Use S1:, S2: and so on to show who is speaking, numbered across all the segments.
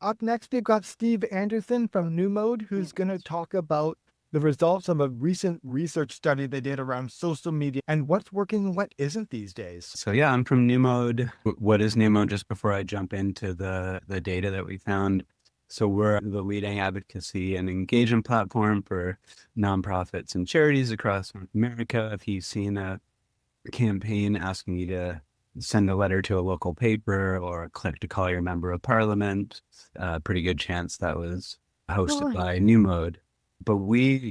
S1: Up next, we've got Steve Anderson from NewMode, who's going to talk about the results of a recent research study they did around social media and what's working and what isn't these days.
S2: So yeah, I'm from NewMode. What is NewMode? Just before I jump into the data that we found. So we're the leading advocacy and engagement platform for nonprofits and charities across North America. If you've seen a campaign asking you to send a letter to a local paper or click to call your member of parliament, pretty good chance that was hosted by NewMode. But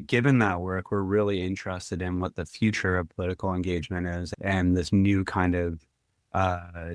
S2: given that work, we're really interested in what the future of political engagement is and this new kind of uh,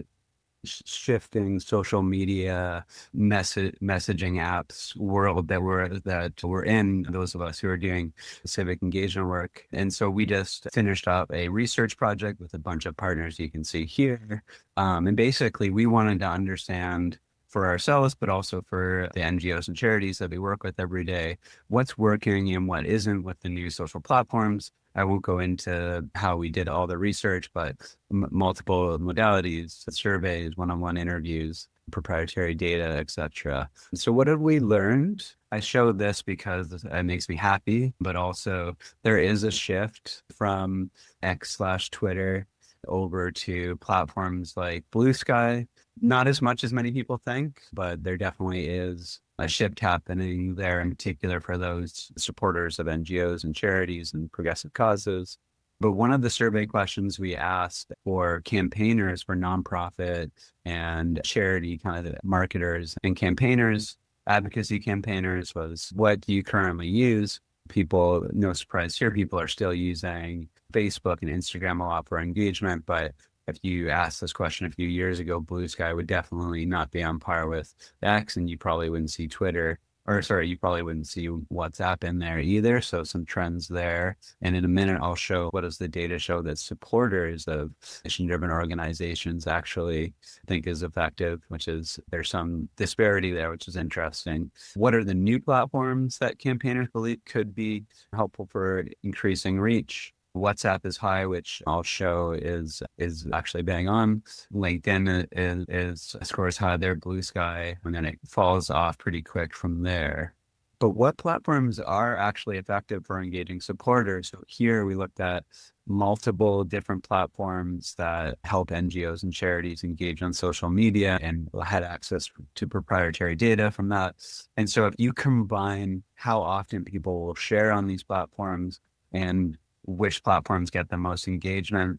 S2: shifting social media messaging apps world that we're in, those of us who are doing civic engagement work. And so we just finished up a research project with a bunch of partners you can see here. And basically we wanted to understand for ourselves, but also for the NGOs and charities that we work with every day, what's working and what isn't with the new social platforms. I won't go into how we did all the research, but multiple modalities, surveys, one-on-one interviews, proprietary data, etc. So what have we learned? I show this because it makes me happy, but also there is a shift from X/Twitter over to platforms like Blue Sky. Not as much as many people think, but there definitely is a shift happening there, in particular for those supporters of NGOs and charities and progressive causes. But one of the survey questions we asked for campaigners, for nonprofit and charity kind of marketers and campaigners, advocacy campaigners, was, what do you currently use? People, no surprise here, people are still using Facebook and Instagram a lot for engagement. But if you asked this question a few years ago, Blue Sky would definitely not be on par with X, and you probably wouldn't see Twitter, or sorry, you probably wouldn't see WhatsApp in there either. So some trends there. And in a minute, I'll show what does the data show that supporters of mission-driven organizations actually think is effective, which is there's some disparity there, which is interesting. What are the new platforms that campaigners believe could be helpful for increasing reach? WhatsApp is high, which I'll show is actually bang on. LinkedIn is scores high there, Blue Sky, and then it falls off pretty quick from there. But what platforms are actually effective for engaging supporters? So here we looked at multiple different platforms that help NGOs and charities engage on social media and had access to proprietary data from that. And so if you combine how often people will share on these platforms and which platforms get the most engagement,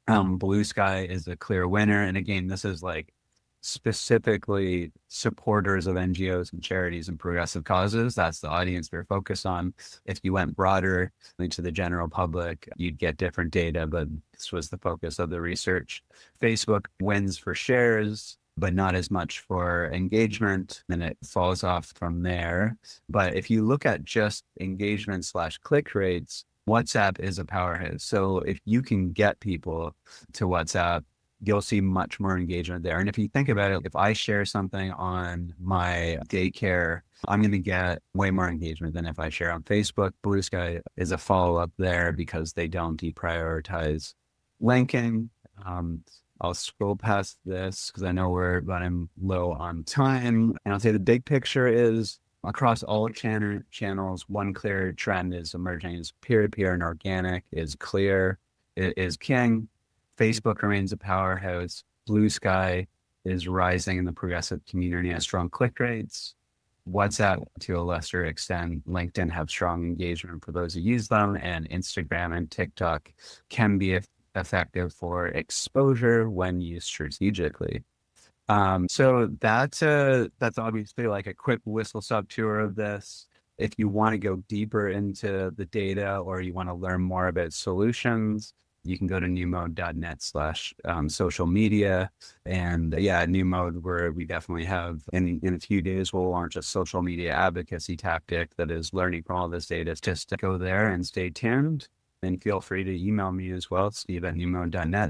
S2: Blue Sky is a clear winner. And again, this is like specifically supporters of NGOs and charities and progressive causes. That's the audience we're focused on. If you went broader to the general public, you'd get different data, but this was the focus of the research. Facebook wins for shares, but not as much for engagement, and it falls off from there. But if you look at just engagement/click rates, WhatsApp is a powerhouse. So if you can get people to WhatsApp, you'll see much more engagement there. And if you think about it, if I share something on my daycare, I'm going to get way more engagement than if I share on Facebook. Blue Sky is a follow-up there because they don't deprioritize linking. I'll scroll past this because I know we're running low on time. And I'll say the big picture is across all channels, one clear trend is emerging: is peer-to-peer and organic is clear. It is king. Facebook remains a powerhouse. Blue Sky is rising in the progressive community, has strong click rates. WhatsApp, to a lesser extent, LinkedIn have strong engagement for those who use them, and Instagram and TikTok can be effective for exposure when used strategically. So that's obviously like a quick whistle stop tour of this. If you want to go deeper into the data or you want to learn more about solutions, you can go to newmode.net/social media. And yeah, NewMode, where we definitely have in a few days, we'll launch a social media advocacy tactic that is learning from all this data. Just go there and stay tuned. And feel free to email me as well, steve@newmode.net.